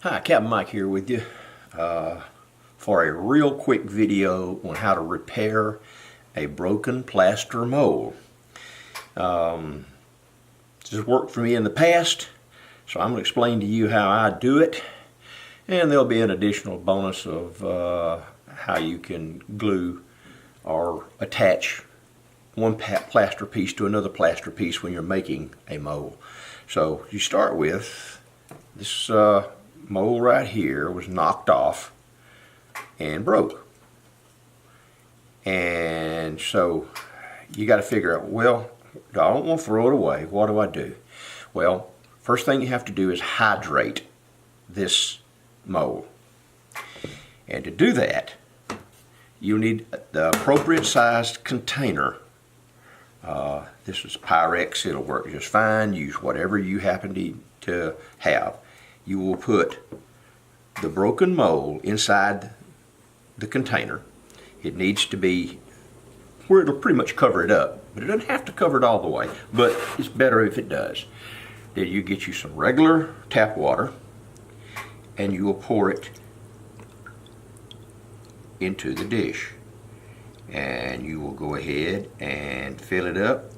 Hi, Captain Mike here with you for a real quick video on how to repair a broken plaster mold. This has worked for me in the past, so I'm going to explain to you how I do it, and there'll be an additional bonus of how you can glue or attach one plaster piece to another plaster piece when you're making a mold. So you start with this mold right here was knocked off and broke, and so you got to figure out, well, I don't want to throw it away. What do I do? Well, first thing you have to do is hydrate this mold, and to do that you need the appropriate sized container. This is Pyrex. It'll work just fine. Use whatever you happen to have. You will put the broken mold inside the container. It needs to be where it'll pretty much cover it up, but it doesn't have to cover it all the way, but it's better if it does. Then you get you some regular tap water and you will pour it into the dish, and you will go ahead and fill it up,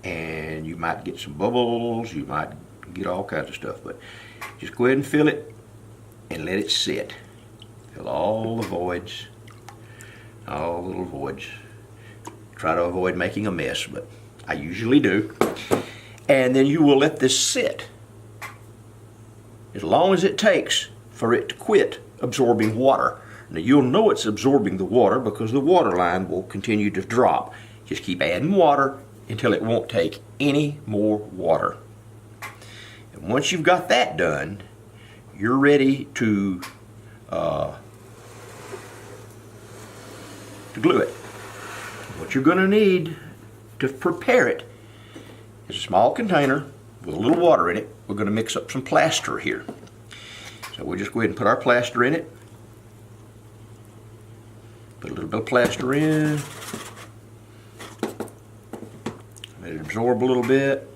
and you might get some bubbles, you might get all kinds of stuff, but just go ahead and fill it and let it sit. Fill all the voids, all the little voids. Try to avoid making a mess, but I usually do. And then you will let this sit as long as it takes for it to quit absorbing water. Now you'll know it's absorbing the water because the water line will continue to drop. Just keep adding water until it won't take any more water. And once you've got that done, you're ready to glue it. What you're going to need to prepare it is a small container with a little water in it. We're going to mix up some plaster here. So we'll just go ahead and put our plaster in it. Put a little bit of plaster in. Let it absorb a little bit.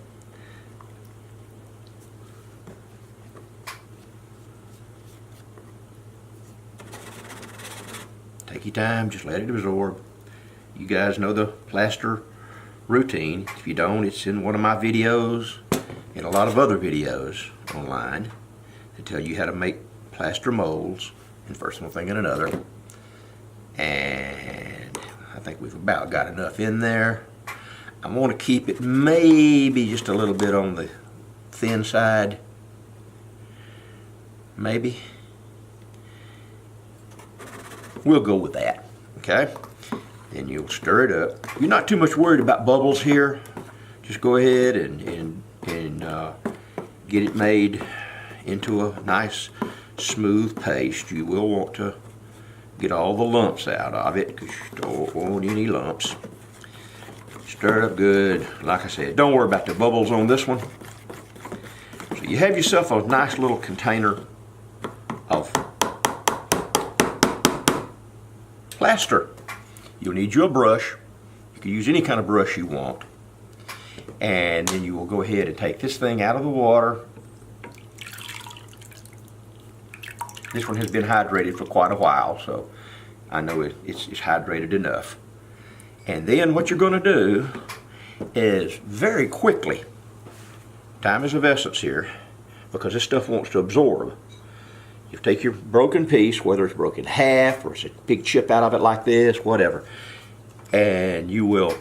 Take your time, just let it absorb. You guys know the plaster routine. If you don't, it's in one of my videos and a lot of other videos online that tell you how to make plaster molds, and first one thing and another. And I think we've about got enough in there. I want to keep it maybe just a little bit on the thin side. Maybe. We'll go with that, okay? Then you'll stir it up. You're not too much worried about bubbles here. Just go ahead and get it made into a nice smooth paste. You will want to get all the lumps out of it because you don't want any lumps. Stir it up good. Like I said, don't worry about the bubbles on this one. So you have yourself a nice little container of plaster. You'll need you a brush. You can use any kind of brush you want. And then you will go ahead and take this thing out of the water. This one has been hydrated for quite a while, so I know it's hydrated enough. And then what you're going to do is very quickly, time is of essence here, because this stuff wants to absorb. You take your broken piece, whether it's broken in half or it's a big chip out of it like this, whatever, and you will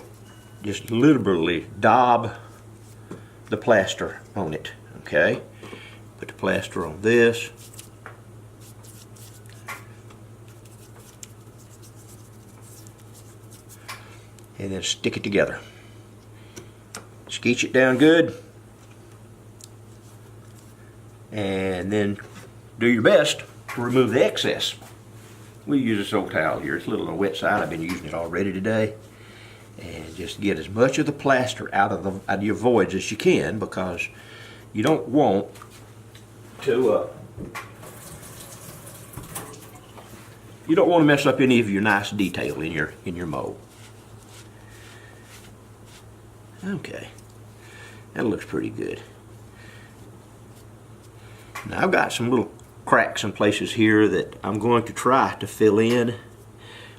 just liberally daub the plaster on it, okay? Put the plaster on this. And then stick it together. Skeech it down good. And then do your best to remove the excess. We use this old towel here. It's a little on the wet side. I've been using it already today. And just get as much of the plaster out of your voids as you can, because you don't want to mess up any of your nice detail in your mold. Okay, that looks pretty good. Now I've got some little cracks and places here that I'm going to try to fill in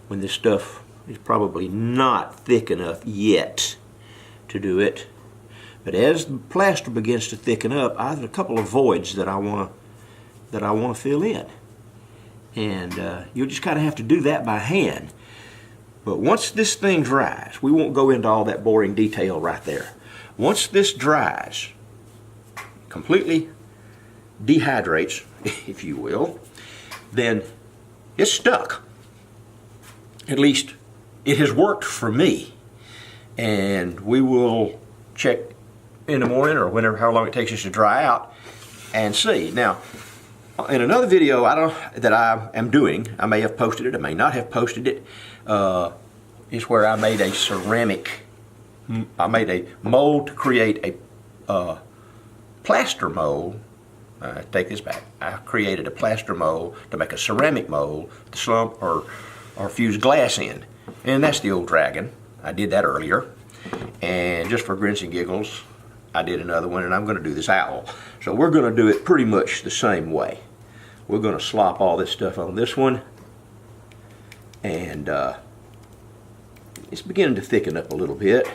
when this stuff is probably not thick enough yet to do it. But as the plaster begins to thicken up, I have a couple of voids that I want to fill in, and you'll just kind of have to do that by hand. But once this thing dries, we won't go into all that boring detail right there. Once this dries, completely dehydrates, if you will, then it's stuck. At least it has worked for me, and we will check in the morning or whenever, how long it takes us to dry out, and see. Now, in another video that I am doing, I may have posted it, I may not have posted it, is where I made a mold to create a plaster mold. Take this back. I created a plaster mold to make a ceramic mold to slump or fuse glass in, and that's the old dragon. I did that earlier, and just for grins and giggles, I did another one, and I'm going to do this owl. So we're going to do it pretty much the same way. We're going to slop all this stuff on this one, and it's beginning to thicken up a little bit.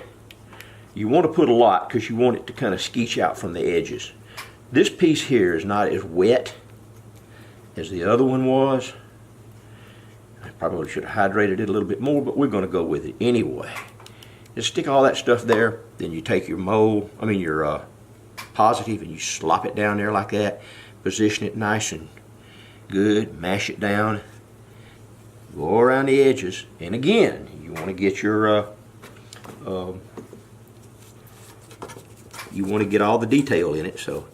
You want to put a lot because you want it to kind of skeech out from the edges. This piece here is not as wet as the other one was. I probably should have hydrated it a little bit more, but we're going to go with it anyway. Just stick all that stuff there, then you take your your positive, and you slop it down there like that. Position it nice and good, mash it down, go around the edges, and again, you want to get your you want to get all the detail in it. So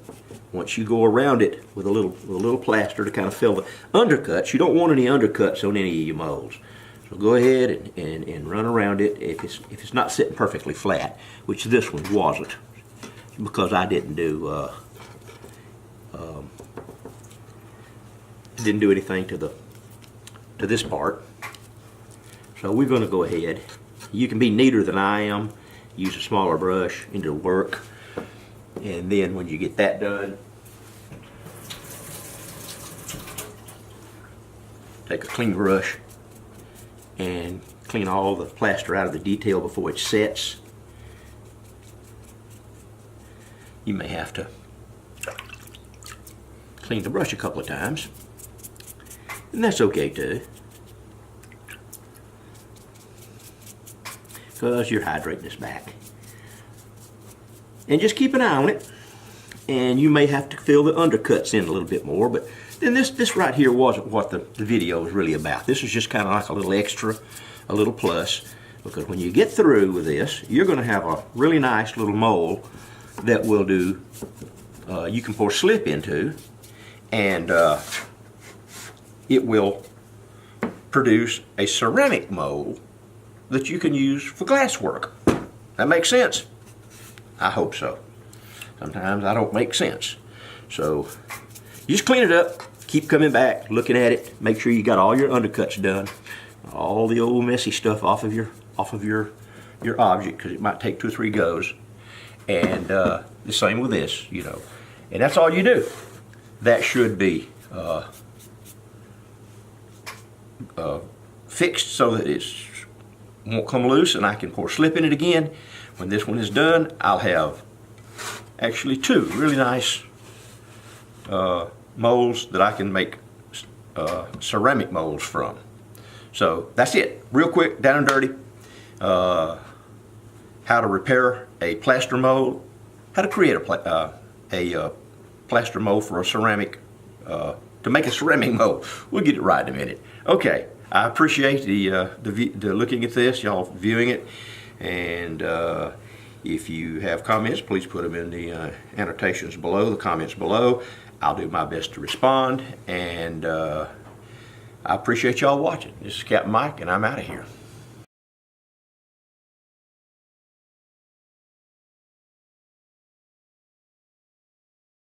once you go around it with a little plaster to kind of fill the undercuts, you don't want any undercuts on any of your molds. So go ahead and run around it if it's not sitting perfectly flat, which this one wasn't, because I didn't do anything to this part. So we're going to go ahead. You can be neater than I am. Use a smaller brush, and it'll work. And then when you get that done, take a clean brush and clean all the plaster out of the detail before it sets. You may have to clean the brush a couple of times, and that's okay too, because you're hydrating this back. And just keep an eye on it, and you may have to fill the undercuts in a little bit more, but then this right here wasn't what the video was really about. This is just kind of like a little extra, a little plus, because when you get through with this, you're going to have a really nice little mold that will do, you can pour slip into, and it will produce a ceramic mold that you can use for glass work. That makes sense? I hope so. Sometimes I don't make sense. So you just clean it up, keep coming back, looking at it, make sure you got all your undercuts done, all the old messy stuff off of your object, because it might take 2 or 3 goes. And the same with this, you know. And that's all you do. That should be fixed so that it won't come loose, and I can pour slip in it again. When this one is done, I'll have actually 2 really nice molds that I can make ceramic molds from. So that's it. Real quick, down and dirty. How to repair a plaster mold. How to create a plaster mold for a ceramic, to make a ceramic mold. We'll get it right in a minute. Okay, I appreciate the looking at this, y'all viewing it, and if you have comments, please put them in the annotations below, the comments below. I'll do my best to respond, and I appreciate y'all watching. This is Captain Mike, and I'm out of here.